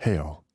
Hey all,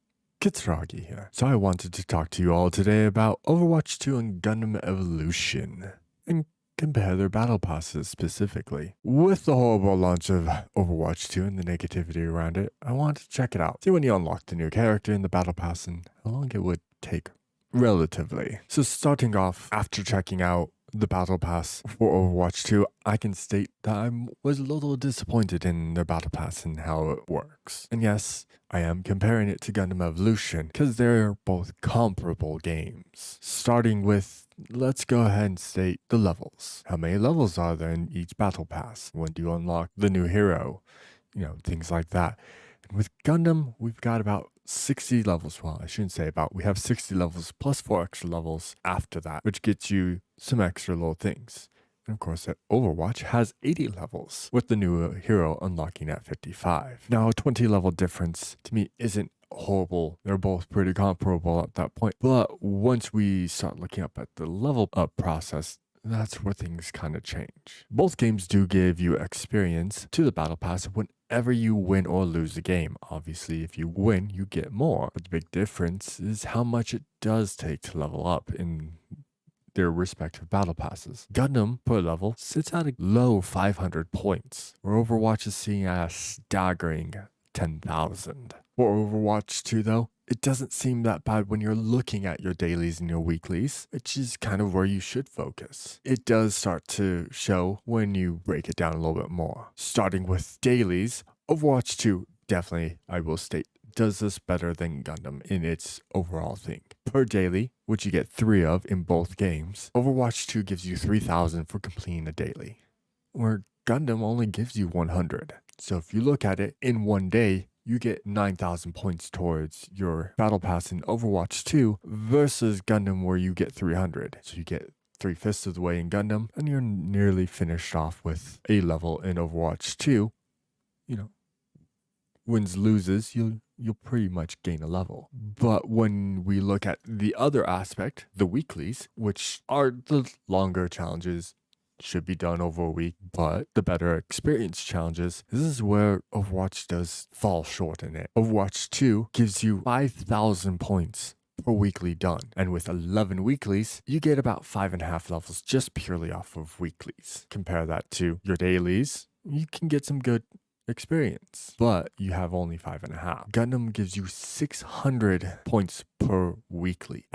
Kitsuragi here. So I wanted to talk to you all today about Overwatch 2 and Gundam Evolution, and compare their battle passes specifically. With the horrible launch of Overwatch 2 and the negativity around it, I wanted to check it out, see when you unlock the new character in the battle pass and how long it would take relatively. So starting off, after checking out the battle pass for Overwatch 2, I can state that I was a little disappointed in their battle pass and how it works. And yes, I am comparing it to Gundam Evolution because they're both comparable games. Starting with, let's go ahead and state the levels. How many levels are there in each battle pass? When do you unlock the new hero? Things like that. And with Gundam, we've got about 60 levels. Well, I shouldn't say about. We have 60 levels plus 4 extra levels after that, which gets you some extra little things. And of course, Overwatch has 80 levels, with the new hero unlocking at 55. Now, a 20 level difference to me isn't horrible. They're both pretty comparable at that point. But once we start looking up at the level up process, that's where things kind of change. Both games do give you experience to the battle pass whenever you win or lose a game. Obviously, if you win, you get more. But the big difference is how much it does take to level up in their respective battle passes. Gundam, per level, sits at a low 500 points, where Overwatch is seeing a staggering 10,000. For Overwatch 2 though, it doesn't seem that bad when you're looking at your dailies and your weeklies, which is kind of where you should focus. It does start to show when you break it down a little bit more. Starting with dailies, Overwatch 2 definitely, I will state, does this better than Gundam in its overall thing. Per daily, which you get 3 of in both games, Overwatch 2 gives you 3,000 for completing a daily, where Gundam only gives you 100. So if you look at it, in one day, you get 9,000 points towards your battle pass in Overwatch 2 versus Gundam where you get 300. So you get 3/5 of the way in Gundam and you're nearly finished off with a level in Overwatch 2. Wins, loses, you'll pretty much gain a level. But when we look at the other aspect, the weeklies, which are the longer challenges, should be done over a week, but the better experience challenges, this is where Overwatch does fall short in it. Overwatch 2 gives you 5,000 points per weekly done, and with 11 weeklies, you get about 5.5 levels just purely off of weeklies. Compare that to your dailies, you can get some good experience, but you have only 5.5. Gundam gives you 600 points per weekly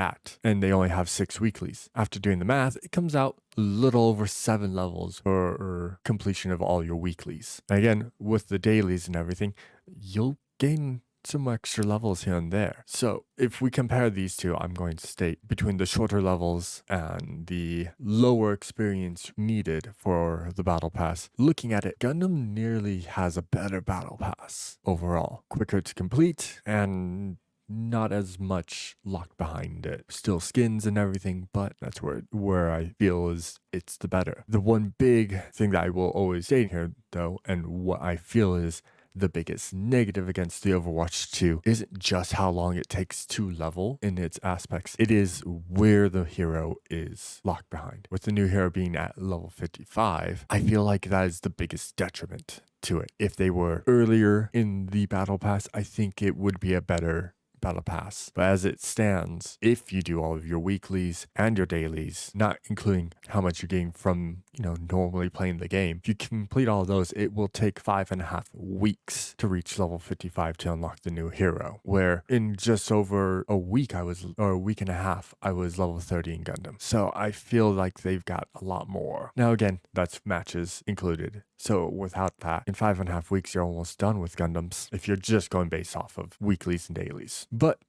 and they only have 6 weeklies. After doing the math, it comes out a little over 7 levels for completion of all your weeklies. And again, with the dailies and everything, you'll gain some extra levels here and there. So if we compare these two, I'm going to state between the shorter levels and the lower experience needed for the battle pass, looking at it, Gundam nearly has a better battle pass overall. Quicker to complete and not as much locked behind it. Still skins and everything, but that's where I feel is it's the better. The one big thing that I will always say here though, and what I feel is the biggest negative against the Overwatch 2 isn't just how long it takes to level in its aspects. It is where the hero is locked behind. With the new hero being at level 55, I feel like that is the biggest detriment to it. If they were earlier in the battle pass, I think it would be a better battle pass. But as it stands, if you do all of your weeklies and your dailies, not including how much you're getting from, normally playing the game, if you complete all of those, it will take 5.5 weeks to reach level 55 to unlock the new hero. Where in just over a week, or a week and a half, I was level 30 in Gundam. So I feel like they've got a lot more. Now again, that's matches included. So without that, in 5.5 weeks, you're almost done with Gundams if you're just going based off of weeklies and dailies. But,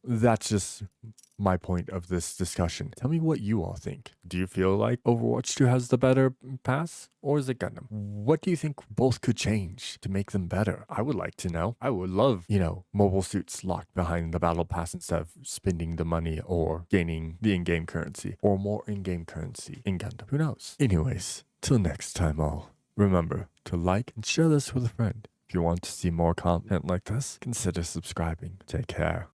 that's just my point of this discussion. Tell me what you all think. Do you feel like Overwatch 2 has the better pass, or is it Gundam? What do you think both could change to make them better? I would like to know. I would love, mobile suits locked behind the battle pass instead of spending the money or gaining the in-game currency, or more in-game currency in Gundam. Who knows? Anyways, till next time all. Remember to like and share this with a friend. If you want to see more content like this, consider subscribing. Take care.